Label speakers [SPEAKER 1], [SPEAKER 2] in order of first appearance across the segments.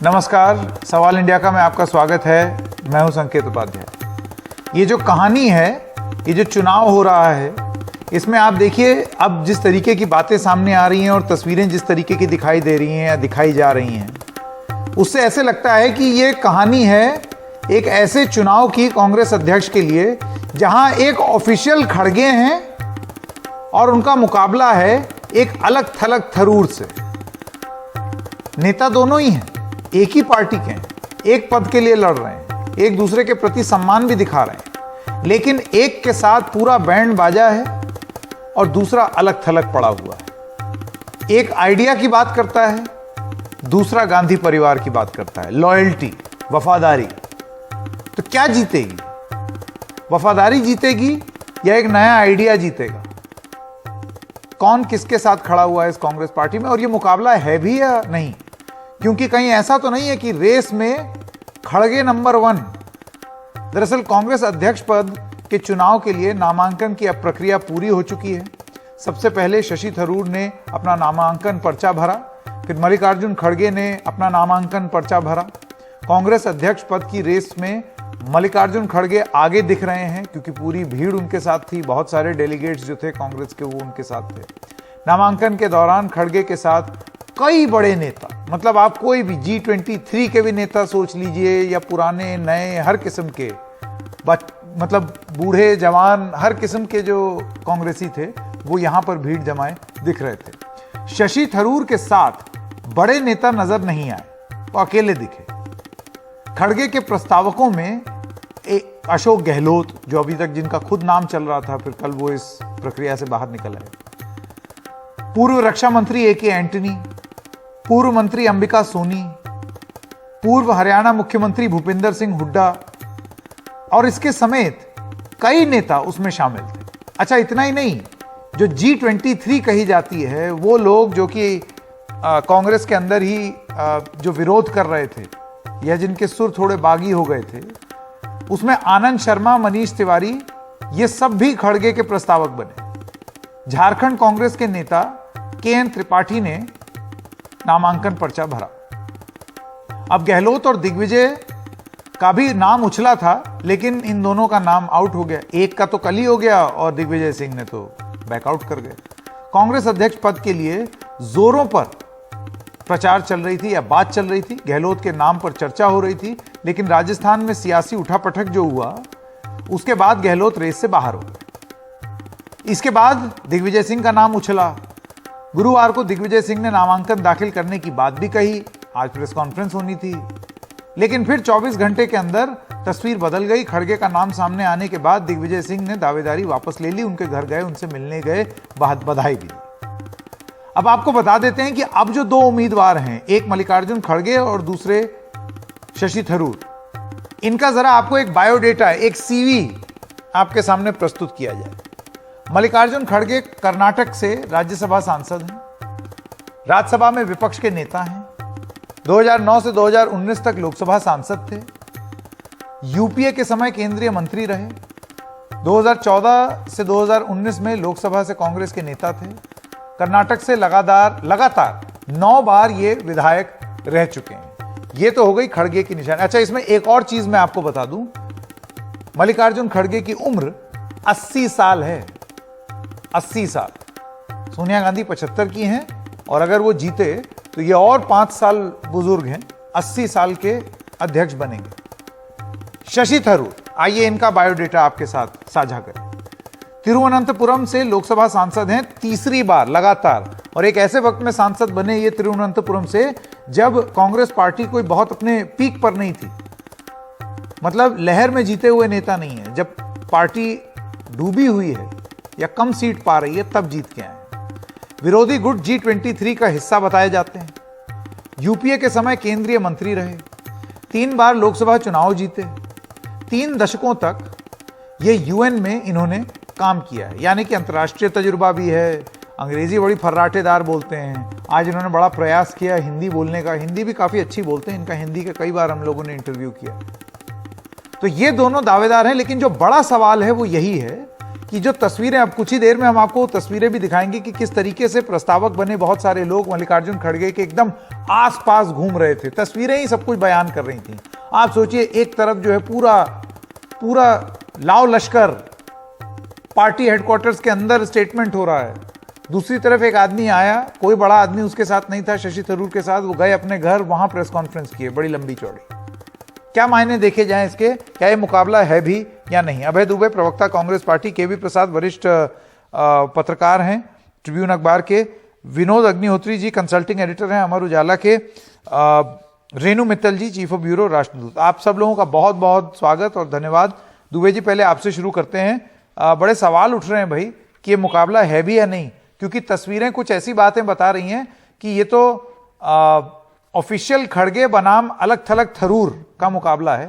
[SPEAKER 1] नमस्कार, सवाल इंडिया का में आपका स्वागत है। मैं हूं संकेत उपाध्याय। ये जो कहानी है, ये जो चुनाव हो रहा है, इसमें आप देखिए अब जिस तरीके की बातें सामने आ रही हैं और तस्वीरें जिस तरीके की दिखाई दे रही हैं या दिखाई जा रही हैं, उससे ऐसे लगता है कि ये कहानी है एक ऐसे चुनाव की कांग्रेस अध्यक्ष के लिए जहां एक ऑफिशियल खड़गे हैं और उनका मुकाबला है एक अलग थलग थरूर से। नेता दोनों ही हैं, एक ही पार्टी के हैं, एक पद के लिए लड़ रहे हैं, एक दूसरे के प्रति सम्मान भी दिखा रहे हैं, लेकिन एक के साथ पूरा बैंड बाजा है और दूसरा अलग थलग पड़ा हुआ है। एक आइडिया की बात करता है, दूसरा गांधी परिवार की बात करता है, लॉयल्टी, वफादारी। तो क्या जीतेगी? वफादारी जीतेगी या एक नया आइडिया जीतेगा? कौन किसके साथ खड़ा हुआ है इस कांग्रेस पार्टी में, और ये मुकाबला है भी या नहीं? क्योंकि कहीं ऐसा तो नहीं है कि रेस में खड़गे नंबर 1। दरअसल कांग्रेस अध्यक्ष पद के चुनाव के लिए नामांकन की अब प्रक्रिया पूरी हो चुकी है। सबसे पहले शशि थरूर ने अपना नामांकन पर्चा भरा, फिर मल्लिकार्जुन खड़गे ने अपना नामांकन पर्चा भरा। कांग्रेस अध्यक्ष पद की रेस में मल्लिकार्जुन खड़गे आगे दिख रहे हैं क्योंकि पूरी भीड़ उनके साथ थी, बहुत सारे डेलीगेट्स जो थे कांग्रेस के वो उनके साथ थे। नामांकन के दौरान खड़गे के साथ कई बड़े नेता, मतलब आप कोई भी G23 के भी नेता सोच लीजिए या पुराने नए हर किस्म के, मतलब बूढ़े जवान हर किस्म के जो कांग्रेसी थे वो यहां पर भीड़ जमाए दिख रहे थे। शशि थरूर के साथ बड़े नेता नजर नहीं आए, वो अकेले दिखे। खड़गे के प्रस्तावकों में अशोक गहलोत, जो अभी तक जिनका खुद नाम चल रहा था, फिर कल वो इस प्रक्रिया से बाहर निकल आए। पूर्व रक्षा मंत्री A.K. एंटनी, पूर्व मंत्री अंबिका सोनी, पूर्व हरियाणा मुख्यमंत्री भूपिंदर सिंह हुड्डा और इसके समेत कई नेता उसमें शामिल थे। अच्छा, इतना ही नहीं, जो G23 कही जाती है वो लोग जो कि कांग्रेस के अंदर ही जो विरोध कर रहे थे या जिनके सुर थोड़े बागी हो गए थे, उसमें आनंद शर्मा, मनीष तिवारी, ये सब भी खड़गे के प्रस्तावक बने। झारखंड कांग्रेस के नेता KN त्रिपाठी ने नामांकन पर्चा भरा। अब गहलोत और दिग्विजय का भी नाम उछला था, लेकिन इन दोनों का नाम आउट हो गया। एक का तो कल ही हो गया और दिग्विजय सिंह ने तो बैकआउट कर गए। कांग्रेस अध्यक्ष पद के लिए जोरों पर प्रचार चल रही थी या बात चल रही थी, गहलोत के नाम पर चर्चा हो रही थी, लेकिन राजस्थान में सियासी उठापटक जो हुआ उसके बाद गहलोत रेस से बाहर हो गए। इसके बाद दिग्विजय सिंह का नाम उछला। गुरुवार को दिग्विजय सिंह ने नामांकन दाखिल करने की बात भी कही, आज प्रेस कॉन्फ्रेंस होनी थी, लेकिन फिर 24 घंटे के अंदर तस्वीर बदल गई। खड़गे का नाम सामने आने के बाद दिग्विजय सिंह ने दावेदारी वापस ले ली, उनके घर गए, उनसे मिलने गए, बधाई दी। अब आपको बता देते हैं कि अब जो 2 उम्मीदवार हैं, एक मल्लिकार्जुन खड़गे और दूसरे शशि थरूर, इनका जरा आपको एक बायोडेटा, एक CV आपके सामने प्रस्तुत किया जाए। मल्लिकार्जुन खड़गे कर्नाटक से राज्यसभा सांसद हैं, राज्यसभा में विपक्ष के नेता हैं, 2009 से 2019 तक लोकसभा सांसद थे, यूपीए के समय केंद्रीय मंत्री रहे, 2014 से 2019 में लोकसभा से कांग्रेस के नेता थे। कर्नाटक से लगातार 9 बार ये विधायक रह चुके हैं। ये तो हो गई खड़गे की निशानी। अच्छा, इसमें एक और चीज मैं आपको बता दूं, मल्लिकार्जुन खड़गे की उम्र 80 साल है। 80 साल। सोनिया गांधी 75 की हैं और अगर वो जीते तो ये और 5 साल बुजुर्ग हैं, 80 साल के अध्यक्ष बनेंगे। शशि थरूर, आइए इनका बायोडेटा आपके साथ साझा करें। तिरुवनंतपुरम से लोकसभा सांसद हैं 3री बार लगातार, और एक ऐसे वक्त में सांसद बने ये तिरुवनंतपुरम से जब कांग्रेस पार्टी कोई बहुत अपने पीक पर नहीं थी, मतलब लहर में जीते हुए नेता नहीं है। जब पार्टी डूबी हुई है या कम सीट पा रही है तब जीत के आए। विरोधी गुट G23 का हिस्सा बताए जाते हैं। यूपीए के समय केंद्रीय मंत्री रहे, 3 बार लोकसभा चुनाव जीते, 3 दशकों तक ये UN में इन्होंने काम किया है, यानी कि अंतर्राष्ट्रीय तजुर्बा भी है। अंग्रेजी बड़ी फर्राटेदार बोलते हैं। आज इन्होंने बड़ा प्रयास किया हिंदी बोलने का, हिंदी भी काफी अच्छी बोलते हैं, इनका हिंदी का कई बार हम लोगों ने इंटरव्यू किया। तो ये दोनों दावेदार हैं, लेकिन जो बड़ा सवाल है वो यही है कि जो तस्वीरें, अब कुछ ही देर में हम आपको तस्वीरें भी दिखाएंगे कि किस तरीके से प्रस्तावक बने बहुत सारे लोग मल्लिकार्जुन खड़गे के एकदम आसपास घूम रहे थे। तस्वीरें ही सब कुछ बयान कर रही थी। आप सोचिए, एक तरफ जो है पूरा लाव लश्कर पार्टी हेडक्वार्टर्स के अंदर स्टेटमेंट हो रहा है, दूसरी तरफ एक आदमी आया, कोई बड़ा आदमी उसके साथ नहीं था, शशि थरूर के साथ, वो गए अपने घर, वहां प्रेस कॉन्फ्रेंस किए, बड़ी लंबी चौड़ी। क्या मायने देखे जाएं इसके, क्या ये मुकाबला है भी या नहीं? अभय दुबे, प्रवक्ता कांग्रेस पार्टी, केवी प्रसाद, वरिष्ठ पत्रकार हैं ट्रिब्यून अखबार के, विनोद अग्निहोत्री जी कंसल्टिंग एडिटर हैं अमर उजाला के, रेणु मित्तल जी चीफ ऑफ ब्यूरो राष्ट्रदूत। आप सब लोगों का बहुत बहुत स्वागत और धन्यवाद। दुबे जी, पहले आपसे शुरू करते हैं। बड़े सवाल उठ रहे हैं भाई कि ये मुकाबला है भी या नहीं, क्योंकि तस्वीरें कुछ ऐसी बातें बता रही हैं कि ये तो ऑफिशियल खड़गे बनाम अलग थलग थरूर का मुकाबला है।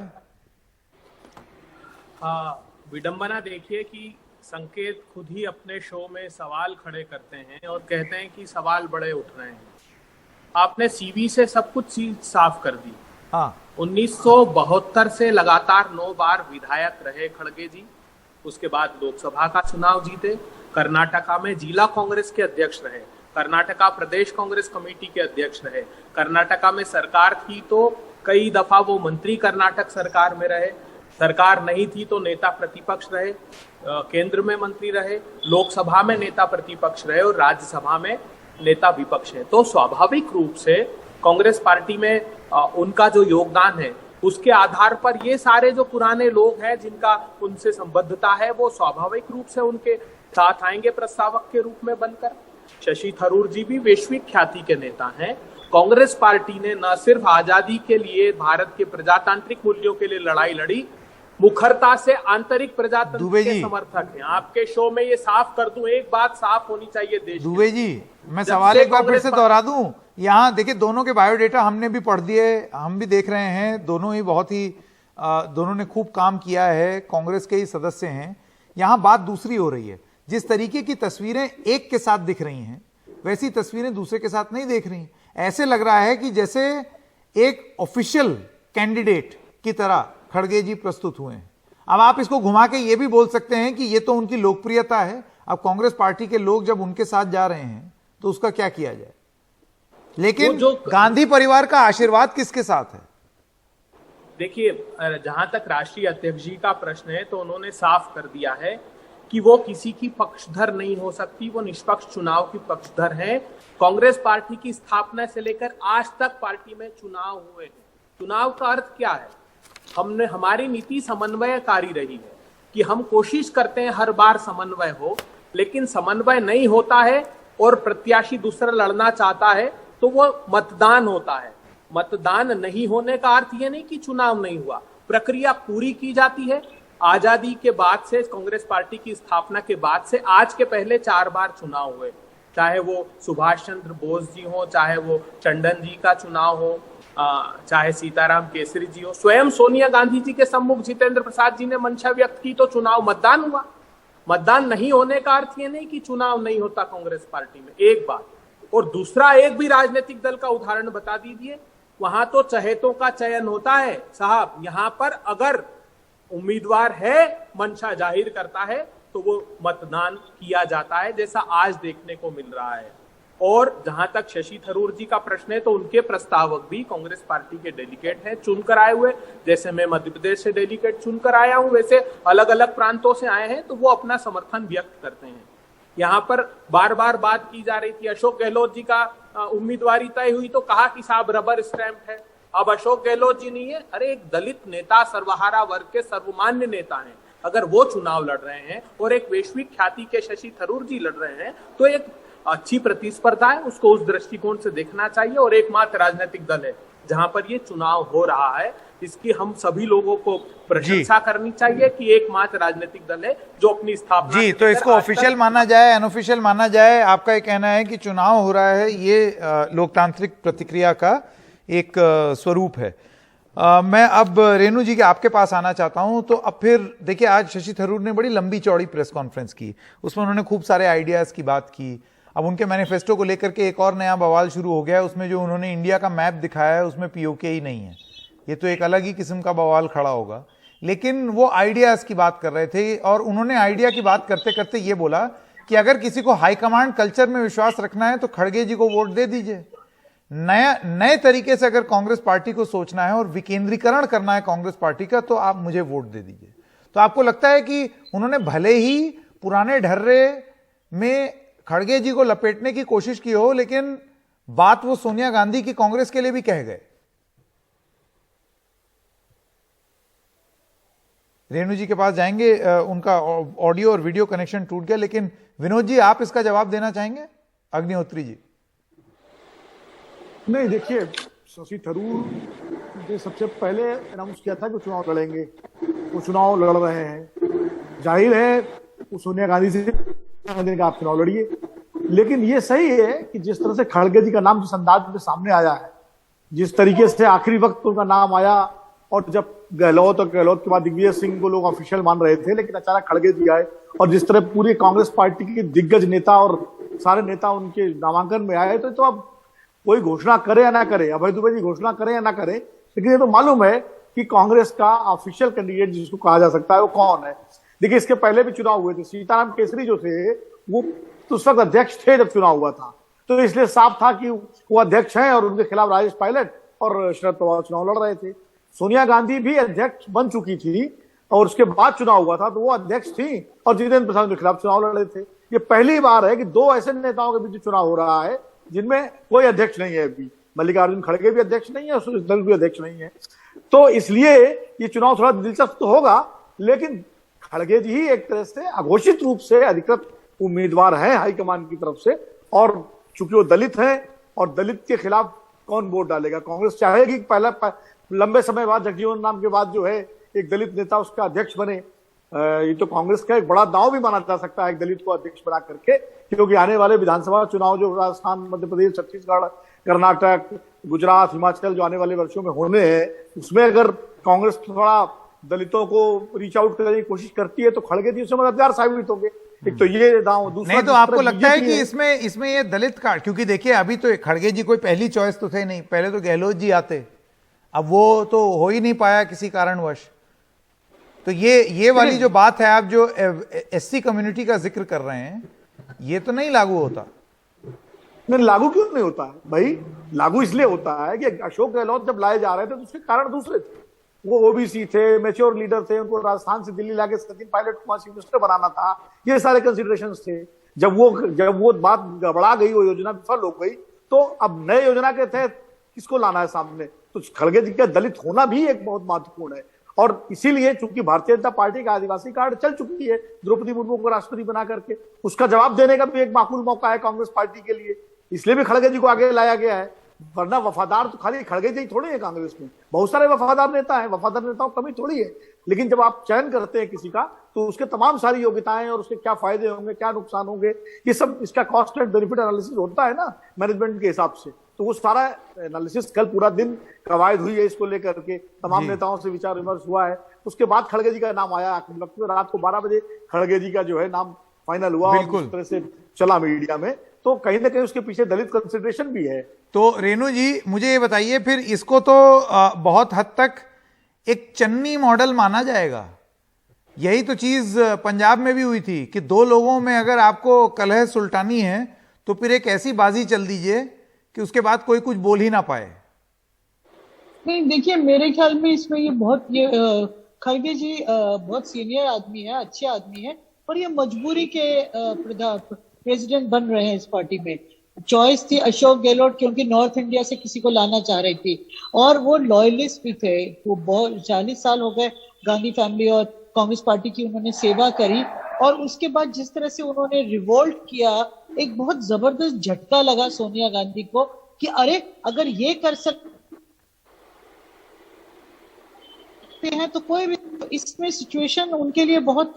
[SPEAKER 2] विडंबना देखिए कि संकेत खुद ही अपने शो में सवाल खड़े करते हैं और कहते हैं कि सवाल बड़े उठ रहे हैं। आपने सीवी से सब कुछ चीज साफ कर दी।
[SPEAKER 1] हाँ,
[SPEAKER 2] 1972 से लगातार 9 बार विधायक रहे खड़गे जी। उसके बाद लोकसभा का चुनाव जीते, कर्नाटका में जिला कांग्रेस के अध्यक्ष रहे, कर्नाटका प्रदेश कांग्रेस कमेटी के अध्यक्ष रहे, कर्नाटका में सरकार थी तो कई दफा वो मंत्री कर्नाटक सरकार में रहे, सरकार नहीं थी तो नेता प्रतिपक्ष रहे, केंद्र में मंत्री रहे, लोकसभा में नेता प्रतिपक्ष रहे और राज्यसभा में नेता विपक्ष है। तो स्वाभाविक रूप से कांग्रेस पार्टी में उनका जो योगदान है उसके आधार पर ये सारे जो पुराने लोग हैं जिनका उनसे संबद्धता है वो स्वाभाविक रूप से उनके साथ आएंगे प्रस्तावक के रूप में बनकर। शशि थरूर जी भी वैश्विक ख्याति के नेता हैं। कांग्रेस पार्टी ने न सिर्फ आजादी के लिए, भारत के प्रजातांत्रिक मूल्यों के लिए लड़ाई लड़ी, मुखरता से आंतरिक प्रजातंत्र के समर्थक हैं। आपके शो में ये साफ कर दूं, एक बात साफ होनी चाहिए देश।
[SPEAKER 1] दुबे जी, मैं सवाल एक बार फिर से दोहरा दूं। यहाँ देखिए, दोनों के बायोडेटा हमने भी पढ़ दिए, हम भी देख रहे हैं, दोनों ही बहुत ही दोनों ने खूब काम किया है, कांग्रेस के ही सदस्य हैं। यहाँ बात दूसरी हो रही है, जिस तरीके की तस्वीरें एक के साथ दिख रही हैं वैसी तस्वीरें दूसरे के साथ नहीं देख रही। ऐसे लग रहा है कि जैसे एक ऑफिशियल कैंडिडेट की तरह खड़गे जी प्रस्तुत हुए हैं। अब आप इसको घुमा के ये भी बोल सकते हैं कि ये तो उनकी लोकप्रियता है, अब कांग्रेस पार्टी के लोग जब उनके साथ जा रहे हैं तो उसका क्या किया जाए। लेकिन गांधी परिवार का आशीर्वाद किसके साथ है?
[SPEAKER 2] देखिए, जहां तक राष्ट्रीय अध्यक्ष जी का प्रश्न है तो उन्होंने साफ कर दिया है कि वो किसी की पक्षधर नहीं हो सकती, वो निष्पक्ष चुनाव की पक्षधर हैं। कांग्रेस पार्टी की स्थापना से लेकर आज तक पार्टी में चुनाव हुए हैं। चुनाव का अर्थ क्या है? हमारी नीति समन्वयकारी रही है कि हम कोशिश करते हैं हर बार समन्वय हो, लेकिन समन्वय नहीं होता है और प्रत्याशी दूसरा लड़ना चाहता है तो वो मतदान होता है। मतदान नहीं होने का अर्थ ये नहीं कि चुनाव नहीं हुआ, प्रक्रिया पूरी की जाती है। आजादी के बाद से, कांग्रेस पार्टी की स्थापना के बाद से आज के पहले 4 बार चुनाव हुए, चाहे वो सुभाष चंद्र बोस जी हो, चाहे वो टंडन जी का चुनाव हो, चाहे सीताराम केसरी जी हो, स्वयं सोनिया गांधी जी के सम्मुख जितेंद्र प्रसाद जी ने मंशा व्यक्त की तो चुनाव मतदान हुआ। मतदान नहीं होने का अर्थ ये नहीं कि चुनाव नहीं होता कांग्रेस पार्टी में, एक बात। और दूसरा, एक भी राजनीतिक दल का उदाहरण बता दीजिए, वहां तो चहेतों का चयन होता है साहब। यहां पर अगर उम्मीदवार है, मंशा जाहिर करता है तो वो मतदान किया जाता है, जैसा आज देखने को मिल रहा है। और जहां तक शशि थरूर जी का प्रश्न है तो उनके प्रस्तावक भी कांग्रेस पार्टी के डेलीगेट हैं, चुनकर आए हुए। जैसे मैं मध्य प्रदेश से डेलीगेट चुनकर आया हूं, वैसे अलग अलग प्रांतों से आए हैं, तो वो अपना समर्थन व्यक्त करते हैं। यहाँ पर बार बार बात की जा रही थी, अशोक गहलोत जी का उम्मीदवारी तय हुई तो कहा कि साहब रबर स्टैंप है। अब अशोक गहलोत जी नहीं है, अरे एक दलित नेता, सर्वहारा वर्ग के सर्वमान्य नेता हैं, अगर वो चुनाव लड़ रहे हैं और एक वैश्विक ख्याति के शशि थरूर जी लड़ रहे हैं तो एक अच्छी प्रतिस्पर्धा है, उसको उस दृष्टिकोण से देखना चाहिए। और एकमात्र राजनीतिक दल है जहां पर ये चुनाव हो रहा है, इसकी हम सभी लोगों को प्रशंसा करनी चाहिए कि एकमात्र राजनीतिक दल है जो अपनी स्थापना
[SPEAKER 1] जी। तो इसको ऑफिशियल माना जाए, अनऑफिशियल माना जाए, आपका ये कहना है कि चुनाव हो रहा है, ये लोकतांत्रिक प्रतिक्रिया का एक स्वरूप है। मैं अब रेणु जी के आपके पास आना चाहता हूं। तो अब फिर देखिए, आज शशि थरूर ने बड़ी लंबी चौड़ी प्रेस कॉन्फ्रेंस की, उसमें उन्होंने खूब सारे आइडियाज की बात की। अब उनके मैनिफेस्टो को लेकर के एक और नया बवाल शुरू हो गया है, उसमें जो उन्होंने इंडिया का मैप दिखाया है उसमें पीओके ही नहीं है। ये तो एक अलग ही किस्म का बवाल खड़ा होगा। लेकिन वो आइडियाज की बात कर रहे थे और उन्होंने आइडिया की बात करते करते ये बोला कि अगर किसी को हाईकमांड कल्चर में विश्वास रखना है तो खड़गे जी को वोट दे दीजिए। नए तरीके से अगर कांग्रेस पार्टी को सोचना है और विकेंद्रीकरण करना है कांग्रेस पार्टी का, तो आप मुझे वोट दे दीजिए। तो आपको लगता है कि उन्होंने भले ही पुराने ढर्रे में खड़गे जी को लपेटने की कोशिश की हो, लेकिन बात वो सोनिया गांधी की कांग्रेस के लिए भी कह गए। रेणु जी के पास जाएंगे, उनका ऑडियो और वीडियो कनेक्शन टूट गया, लेकिन विनोद जी आप इसका जवाब देना चाहेंगे? अग्निहोत्री जी।
[SPEAKER 3] नहीं, देखिए, शशि थरूर ने सबसे पहले अनाउंस किया था कि चुनाव लड़ेंगे, वो चुनाव लड़ रहे हैं। जाहिर है वो सोनिया गांधी से का आप चुनाव लड़िए, लेकिन ये सही है कि जिस तरह से खड़गे जी का नाम जिस अंदाज में सामने आया है, जिस तरीके से आखिरी वक्त उनका नाम आया, और जब गहलोत और गहलोत के बाद दिग्विजय सिंह को लोग ऑफिशियल मान रहे थे, लेकिन अचानक खड़गे जी आए और जिस तरह पूरी कांग्रेस पार्टी के दिग्गज नेता और सारे नेता उनके नामांकन में आए, तो अब कोई घोषणा करे या ना करे, अभय दुबे जी घोषणा करे या ना करे, लेकिन ये तो मालूम है कि कांग्रेस का ऑफिशियल कैंडिडेट जिसको कहा जा सकता है वो कौन है। देखिए, इसके पहले भी चुनाव हुए थे, सीताराम केसरी जो थे वो तो उस वक्त अध्यक्ष थे जब चुनाव हुआ था, तो इसलिए साफ था कि वो अध्यक्ष हैं और उनके खिलाफ राजेश पायलट और शरद पवार चुनाव लड़ रहे थे। सोनिया गांधी भी अध्यक्ष बन चुकी थी और उसके बाद चुनाव हुआ था, तो वो अध्यक्ष थी और जितेंद्र प्रसाद के खिलाफ चुनाव लड़ रहे थे। ये पहली बार है कि दो ऐसे नेताओं के बीच चुनाव हो रहा है जिनमें कोई अध्यक्ष नहीं है। अभी मल्लिकार्जुन खड़गे भी अध्यक्ष नहीं है और सुरेश दल भी अध्यक्ष नहीं है, तो इसलिए ये चुनाव थोड़ा दिलचस्प तो होगा, लेकिन खड़गे जी ही एक तरह से अघोषित रूप से अधिकृत उम्मीदवार हैं हाईकमान की तरफ से, और चूंकि वो दलित हैं और दलित के खिलाफ कौन वोट डालेगा। कांग्रेस चाहेगी पहला लंबे समय बाद जगजीवन राम के बाद जो है एक दलित नेता उसका अध्यक्ष बने। ये तो कांग्रेस का एक बड़ा दांव भी माना जा सकता है एक दलित को अध्यक्ष बना करके, क्योंकि आने वाले विधानसभा चुनाव जो राजस्थान, मध्य प्रदेश, छत्तीसगढ़, कर्नाटक, गुजरात, हिमाचल जो आने वाले वर्षों में होने हैं, उसमें अगर कांग्रेस थोड़ा दलितों को रीच आउट करने की कोशिश करती है तो खड़गे जी उसमें मददगार साबित होंगे। एक तो ये दांव, दूसरा
[SPEAKER 1] नहीं तो आपको लगता है कि इसमें ये दलित कार्ड, क्योंकि देखिए अभी तो खड़गे जी कोई पहली चॉइस तो थे नहीं, पहले तो गहलोत जी आते, अब वो तो हो ही नहीं पाया किसी कारणवश। तो ये वाली जो बात है, आप जो एससी कम्युनिटी का जिक्र कर रहे हैं, ये तो नहीं लागू होता।
[SPEAKER 3] नहीं, लागू क्यों नहीं होता है भाई? लागू इसलिए होता है कि अशोक गहलोत जब लाए जा रहे थे तो उसके कारण दूसरे थे। वो ओबीसी थे, मैच्योर लीडर थे, उनको राजस्थान से दिल्ली लाके सचिन पायलट को चीफ मिनिस्टर बनाना था, ये सारे कंसिडरेशंस थे। जब वो बात गड़बड़ा गई, वो योजना विफल हो गई, तो अब नए योजना के तहत किसको लाना है सामने? तो खड़गे जी का दलित होना भी एक बहुत महत्वपूर्ण है, और इसीलिए चूंकि भारतीय जनता पार्टी का आदिवासी कार्ड चल चुकी है द्रौपदी मुर्मू को राष्ट्रपति बना करके, उसका जवाब देने का भी एक माकूल मौका है कांग्रेस पार्टी के लिए, इसलिए भी खड़गे जी को आगे लाया गया है। वरना वफादार तो खाली खड़गे जी थोड़ी है कांग्रेस में, बहुत सारे वफादार नेता हैं, वफादार नेताओं की कमी थोड़ी है। लेकिन जब आप चयन करते हैं किसी का, तो उसके तमाम सारी योग्यताएं और उसके क्या फायदे होंगे, क्या नुकसान होंगे, ये सब इसका कॉस्ट एंड बेनिफिट एनालिसिस होता है ना मैनेजमेंट के हिसाब से। तो वो सारा एनालिसिस, कल पूरा दिन कवायद हुई है इसको लेकर के, तमाम नेताओं से विचार विमर्श हुआ है, उसके बाद खड़गे जी का नाम आया। रात को 12 बजे खड़गे जी का जो है नाम फाइनल हुआ और इस तरह से चला मीडिया में, तो कहीं ना कहीं उसके पीछे दलित कंसिडरेशन भी है।
[SPEAKER 1] तो रेणु जी मुझे ये बताइए, फिर इसको तो बहुत हद तक एक चन्नी मॉडल माना जाएगा। यही तो चीज पंजाब में भी हुई थी कि दो लोगों में अगर आपको कलह सुलटानी है तो फिर एक ऐसी बाजी चल दीजिए कि उसके बाद कोई कुछ बोल ही ना पाए।
[SPEAKER 4] नहीं, देखिए, मेरे ख्याल में इसमें ये खड़गे जी बहुत सीनियर आदमी है, अच्छे आदमी है, पर ये मजबूरी के प्रेसिडेंट बन रहे हैं इस पार्टी में। चॉइस थी अशोक गहलोत, क्योंकि नॉर्थ इंडिया से किसी को लाना चाह रही थी, और वो लॉयलिस्ट भी थे। वो बहुत 40 साल हो गए गांधी फैमिली और कांग्रेस पार्टी की उन्होंने सेवा करी, और उसके बाद जिस तरह से उन्होंने रिवोल्ट किया, एक बहुत जबरदस्त झटका लगा सोनिया गांधी को कि अरे अगर ये कर सकते हैं तो कोई भी। इसमें सिचुएशन उनके लिए बहुत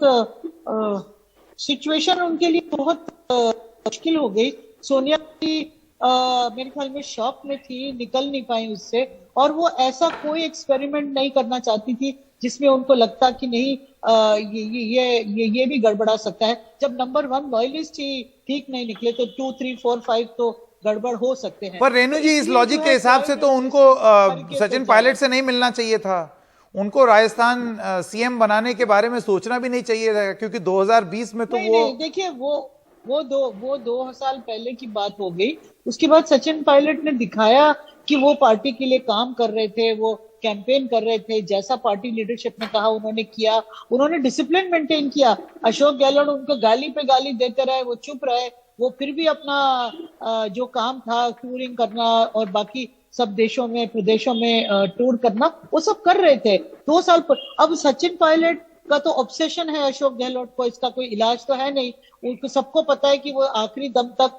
[SPEAKER 4] मुश्किल हो गई। सोनिया जी मेरे ख्याल में शॉक में थी, निकल नहीं पाई उससे, और वो ऐसा कोई एक्सपेरिमेंट नहीं करना चाहती थी जिसमें उनको लगता कि नहीं ये भी गड़बड़ा सकता है। जब नंबर 1 लॉयलिस्ट ही ठीक नहीं निकले तो 2, 3, 4, 5 तो गड़बड़ हो सकते हैं।
[SPEAKER 1] पर रेणु जी, इस लॉजिक के हिसाब से तो उनको सचिन पायलट से नहीं मिलना चाहिए था, उनको राजस्थान सीएम बनाने के बारे में सोचना भी नहीं चाहिए था, क्योंकि 2020 में तो
[SPEAKER 4] नहीं, देखिए वो 2 साल पहले की बात हो गई। उसके बाद सचिन पायलट ने दिखाया कि वो पार्टी के लिए काम कर रहे थे, वो कैंपेन कर रहे थे, जैसा पार्टी लीडरशिप ने कहा उन्होंने किया, उन्होंने डिसिप्लिन मेंटेन किया। अशोक गहलोत उनको गाली पे गाली देते रहे, वो चुप रहे, वो फिर भी अपना जो काम था टूरिंग करना और बाकी सब देशों में प्रदेशों में टूर करना, वो सब कर रहे थे 2 साल पर। अब सचिन पायलट का तो ऑब्सेशन है अशोक गहलोत को, इसका कोई इलाज तो है नहीं। उनको सबको पता है कि वो आखिरी दम तक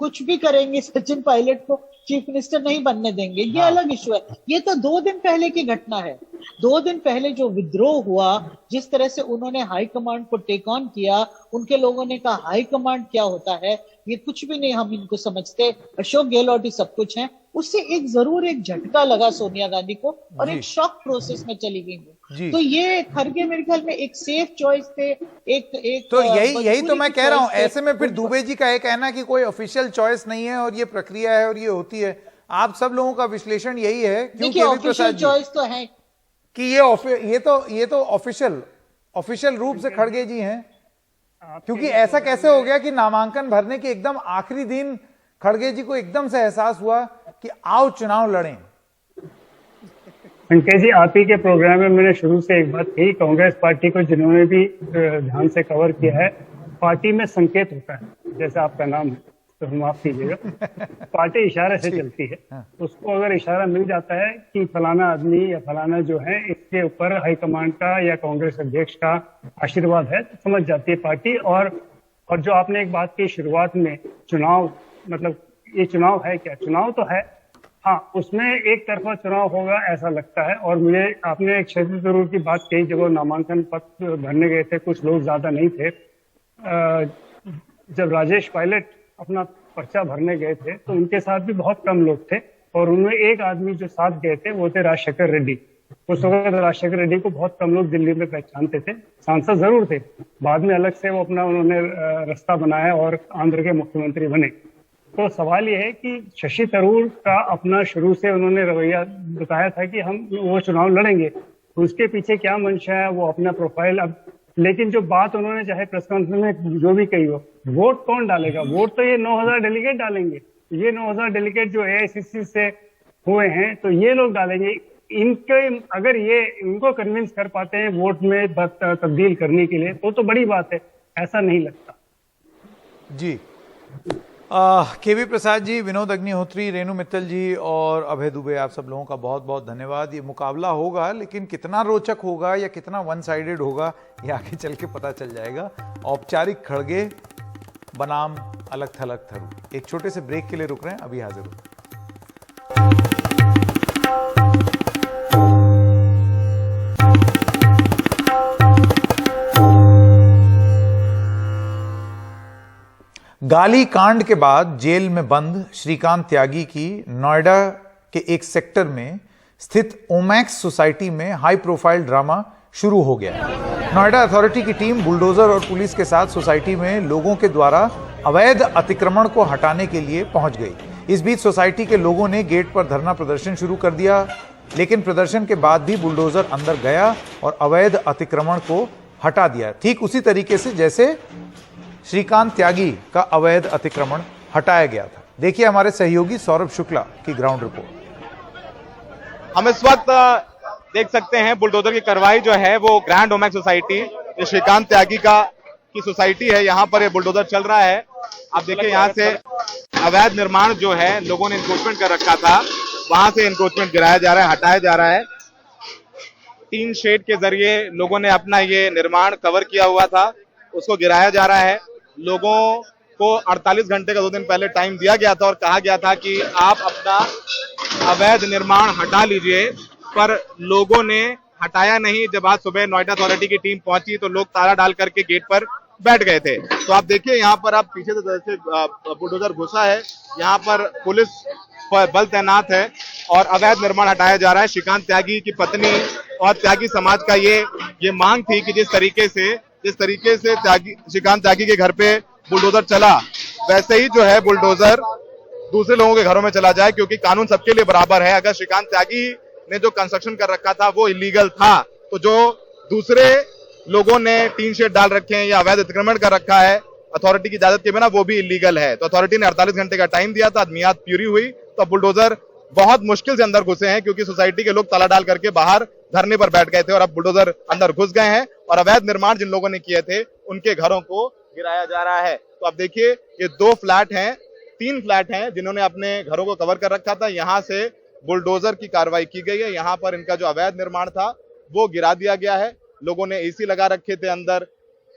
[SPEAKER 4] कुछ भी करेंगे, सचिन पायलट को चीफ मिनिस्टर नहीं बनने देंगे। ये अलग इशू है। ये तो 2 दिन पहले की घटना है। 2 दिन पहले जो विद्रोह हुआ, जिस तरह से उन्होंने हाई कमांड को टेक ऑन किया, उनके लोगों ने कहा हाई कमांड क्या होता है, ये कुछ भी नहीं हम इनको समझते, अशोक गहलोत ही सब कुछ है। उससे एक झटका लगा सोनिया गांधी को और एक शॉक प्रोसेस में चली गई। तो ये खरगे मेरे ख्याल में एक सेफ चॉइस थे, एक
[SPEAKER 1] तो यही तो मैं कह रहा हूं। ऐसे में फिर दुबे जी का ये कहना कि कोई ऑफिशियल चॉइस नहीं है और ये प्रक्रिया है और ये होती है, आप सब लोगों का विश्लेषण यही है
[SPEAKER 4] देखिए ऑफिशियल चॉइस तो है
[SPEAKER 1] कि ये तो ऑफिशियल रूप से खड़गे जी हैं, क्योंकि ऐसा कैसे हो गया कि नामांकन भरने के एकदम आखिरी दिन खड़गे जी को एकदम से एहसास हुआ कि आओ चुनाव लड़ें।
[SPEAKER 5] अंकेश जी, आप ही के प्रोग्राम में मैंने शुरू से एक बात कही, कांग्रेस पार्टी को जिन्होंने भी ध्यान से कवर किया है, पार्टी में संकेत होता है, जैसे आपका नाम है तो माफ कीजिएगा, पार्टी इशारे से चलती है। उसको अगर इशारा मिल जाता है कि फलाना आदमी या फलाना जो है इसके ऊपर हाईकमांड का या कांग्रेस अध्यक्ष का आशीर्वाद है, तो समझ जाती है पार्टी। और जो आपने एक बात की शुरुआत में, चुनाव मतलब ये चुनाव है क्या? चुनाव तो है, हाँ, उसमें एक तरफा चुनाव होगा ऐसा लगता है। और मुझे आपने एक शशि थरूर की बात कही, जब वो नामांकन पत्र भरने गए थे, कुछ लोग ज्यादा नहीं थे। जब राजेश पायलट अपना पर्चा भरने गए थे तो उनके साथ भी बहुत कम लोग थे, और उनमें एक आदमी जो साथ गए थे वो थे राजशेखर रेड्डी। उस वक्त राजशेखर रेड्डी को बहुत कम लोग दिल्ली में पहचानते थे, सांसद जरूर थे, बाद में अलग से वो अपना उन्होंने रास्ता बनाया और आंध्र के मुख्यमंत्री बने। तो सवाल ये है कि शशि थरूर का अपना शुरू से उन्होंने रवैया बताया था कि हम वो चुनाव लड़ेंगे, उसके पीछे क्या मंशा है वो अपना प्रोफाइल। अब लेकिन जो बात उन्होंने चाहे प्रेस कॉन्फ्रेंस में जो भी कही हो, वोट कौन डालेगा? वोट तो ये 9,000 डेलीगेट डालेंगे। ये 9,000 डेलीगेट जो AICC से हुए हैं तो ये लोग डालेंगे। इनके अगर ये इनको कन्विंस कर पाते हैं वोट में तब्दील करने के लिए तो बड़ी बात है, ऐसा नहीं लगता
[SPEAKER 1] जी। केवी प्रसाद जी, विनोद अग्निहोत्री, रेणु मित्तल जी और अभय दुबे, आप सब लोगों का बहुत बहुत धन्यवाद। ये मुकाबला होगा, लेकिन कितना रोचक होगा या कितना वन साइडेड होगा ये आगे चल के पता चल जाएगा। औपचारिक खड़गे बनाम अलग थलग थरू। एक छोटे से ब्रेक के लिए रुक रहे हैं, अभी हाजिर होंगे। गाली कांड के बाद जेल में बंद श्रीकांत त्यागी की नोएडा के एक सेक्टर में स्थित ओमैक्स सोसाइटी में हाई प्रोफाइल ड्रामा शुरू हो गया है। नोएडा अथॉरिटी की टीम बुलडोजर और पुलिस के साथ सोसाइटी में लोगों के द्वारा अवैध अतिक्रमण को हटाने के लिए पहुंच गई। इस बीच सोसाइटी के लोगों ने गेट पर धरना प्रदर्शन शुरू कर दिया, लेकिन प्रदर्शन के बाद भी बुलडोजर अंदर गया और अवैध अतिक्रमण को हटा दिया, ठीक उसी तरीके से जैसे श्रीकांत त्यागी का अवैध अतिक्रमण हटाया गया था। देखिए हमारे सहयोगी सौरभ शुक्ला की ग्राउंड रिपोर्ट।
[SPEAKER 6] हम इस वक्त देख सकते हैं बुलडोजर की कार्रवाई जो है वो ग्रैंड ओमैक्स सोसाइटी, ये श्रीकांत त्यागी की सोसाइटी है, यहाँ पर ये बुलडोजर चल रहा है। आप देखिए यहाँ से अवैध निर्माण जो है लोगों ने इंक्रोचमेंट कर रखा था, वहां से इंक्रोचमेंट गिराया जा रहा है, हटाया जा रहा है। टीन शेड के जरिए लोगों ने अपना ये निर्माण कवर किया हुआ था, उसको गिराया जा रहा है। लोगों को 48 घंटे का 2 दिन पहले टाइम दिया गया था और कहा गया था कि आप अपना अवैध निर्माण हटा लीजिए, पर लोगों ने हटाया नहीं। जब आज सुबह नोएडा अथॉरिटी की टीम पहुंची तो लोग ताला डाल करके गेट पर बैठ गए थे। तो आप देखिए यहाँ पर, आप पीछे से जैसे बुलडोजर घुसा है, यहाँ पर पुलिस बल तैनात है और अवैध निर्माण हटाया जा रहा है। श्रीकांत त्यागी की पत्नी और त्यागी समाज का ये मांग थी कि जिस तरीके से श्रीकांत त्यागी के घर पे बुलडोजर चला, वैसे ही जो है बुलडोजर दूसरे लोगों के घरों में चला जाए, क्योंकि कानून सबके लिए बराबर है। अगर श्रीकांत त्यागी ने जो कंस्ट्रक्शन कर रखा था वो इलीगल था, तो जो दूसरे लोगों ने टीन शेड डाल रखे हैं या अवैध अतिक्रमण कर रखा है अथॉरिटी की इजाजत के बिना, वो भी इलीगल है। तो अथॉरिटी ने 48 घंटे का टाइम दिया था, मियाद पूरी हुई, तो बुलडोजर बहुत मुश्किल से अंदर घुसे हैं क्योंकि सोसाइटी के लोग ताला डाल करके बाहर धरने पर बैठ गए थे और अब बुलडोजर अंदर घुस गए हैं और अवैध निर्माण जिन लोगों ने किए थे उनके घरों को गिराया जा रहा है। तो अब देखिए ये 2 फ्लैट हैं, 3 फ्लैट हैं जिन्होंने अपने घरों को कवर कर रखा था, यहां से बुलडोजर की कार्रवाई की गई है। यहां पर इनका जो अवैध निर्माण था वो गिरा दिया गया है। लोगों ने एसी लगा रखे थे, अंदर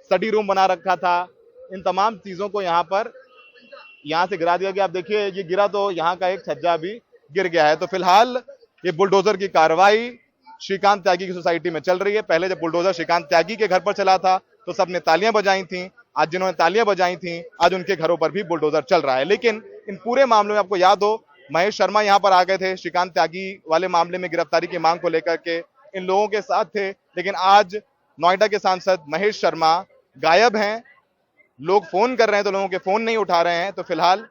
[SPEAKER 6] स्टडी रूम बना रखा था, इन तमाम चीजों को यहां से गिरा दिया गया। आप देखिए ये गिरा तो यहाँ का एक छज्जा भी गिर गया है। तो फिलहाल ये बुलडोजर की कार्रवाई श्रीकांत त्यागी की सोसाइटी में चल रही है। पहले जब बुलडोजर श्रीकांत त्यागी के घर पर चला था तो सबने तालियां बजाई थी, आज जिन्होंने तालियां बजाई थी आज उनके घरों पर भी बुलडोजर चल रहा है। लेकिन इन पूरे मामले में आपको याद हो महेश शर्मा यहां पर आ गए थे, श्रीकांत त्यागी वाले मामले में गिरफ्तारी की मांग को लेकर के इन लोगों के साथ थे, लेकिन आज नोएडा के सांसद महेश शर्मा गायब हैं। लोग फोन कर रहे हैं तो लोगों के फोन नहीं उठा रहे हैं। तो फिलहाल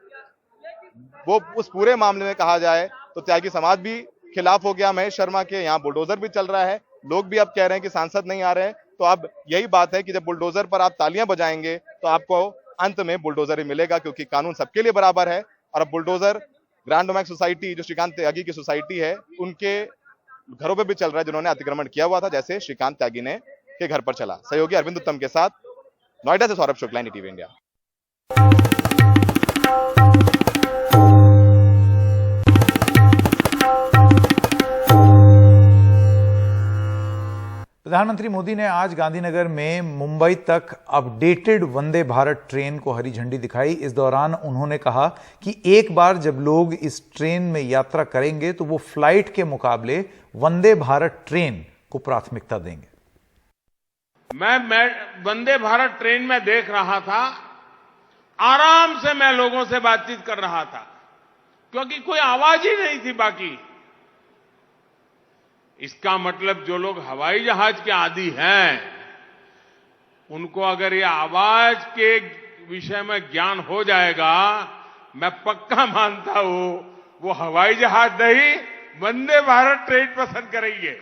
[SPEAKER 6] वो उस पूरे मामले में कहा जाए तो त्यागी समाज भी खिलाफ हो गया महेश शर्मा के, यहाँ बुलडोजर भी चल रहा है। लोग भी अब कह रहे हैं कि सांसद नहीं आ रहे हैं। तो अब यही बात है कि जब बुलडोजर पर आप तालियां बजाएंगे तो आपको अंत में बुलडोजर ही मिलेगा, क्योंकि कानून सबके लिए बराबर है। और अब बुलडोजर ग्रैंड ओमैक्स सोसाइटी जो श्रीकांत त्यागी की सोसाइटी है उनके घरों पे भी चल रहा है जिन्होंने अतिक्रमण किया हुआ था, जैसे श्रीकांत त्यागी ने के घर पर चला। सहयोगी अरविंद उत्तम के साथ नोएडा से सौरभ शुक्ला, टीवी इंडिया।
[SPEAKER 1] प्रधानमंत्री मोदी ने आज गांधीनगर में मुंबई तक अपडेटेड वंदे भारत ट्रेन को हरी झंडी दिखाई। इस दौरान उन्होंने कहा कि एक बार जब लोग इस ट्रेन में यात्रा करेंगे तो वो फ्लाइट के मुकाबले वंदे भारत ट्रेन को प्राथमिकता देंगे।
[SPEAKER 7] मैं वंदे भारत ट्रेन में देख रहा था, आराम से मैं लोगों से बातचीत कर रहा था क्योंकि कोई आवाज ही नहीं थी बाकी। इसका मतलब जो लोग हवाई जहाज के आदी हैं उनको अगर ये आवाज के विषय में ज्ञान हो जाएगा, मैं पक्का मानता हूं वो हवाई जहाज नहीं वंदे भारत ट्रेन पसंद करेंगे।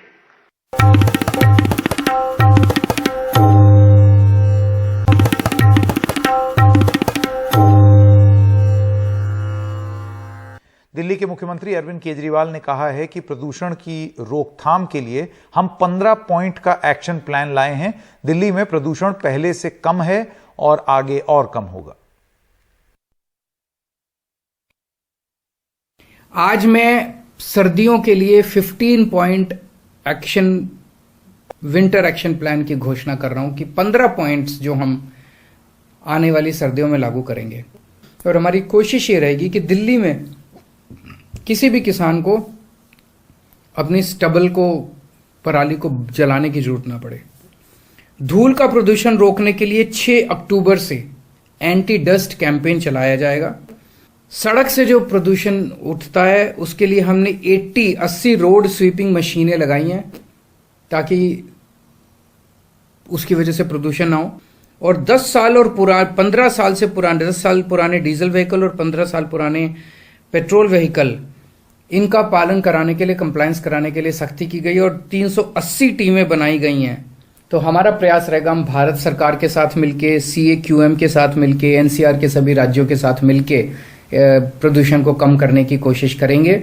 [SPEAKER 1] दिल्ली के मुख्यमंत्री अरविंद केजरीवाल ने कहा है कि प्रदूषण की रोकथाम के लिए हम 15 पॉइंट का एक्शन प्लान लाए हैं। दिल्ली में प्रदूषण पहले से कम है और आगे और कम होगा।
[SPEAKER 8] आज मैं सर्दियों के लिए 15 पॉइंट विंटर एक्शन प्लान की घोषणा कर रहा हूं कि 15 पॉइंट्स जो हम आने वाली सर्दियों में लागू करेंगे। और हमारी कोशिश ये रहेगी कि दिल्ली में किसी भी किसान को अपनी स्टबल को, पराली को जलाने की जरूरत ना पड़े। धूल का प्रदूषण रोकने के लिए 6 अक्टूबर से एंटी डस्ट कैंपेन चलाया जाएगा। सड़क से जो प्रदूषण उठता है उसके लिए हमने 80 रोड स्वीपिंग मशीनें लगाई हैं ताकि उसकी वजह से प्रदूषण ना हो। और 10 साल और 15 साल से पुराने 10 साल पुराने डीजल व्हीकल और 15 साल पुराने पेट्रोल व्हीकल, इनका पालन कराने के लिए, कंप्लायंस कराने के लिए सख्ती की गई और 380 टीमें बनाई गई हैं। तो हमारा प्रयास रहेगा, हम भारत सरकार के साथ मिलके, CAQM के साथ मिलके, NCR के सभी राज्यों के साथ मिलके प्रदूषण को कम करने की कोशिश करेंगे।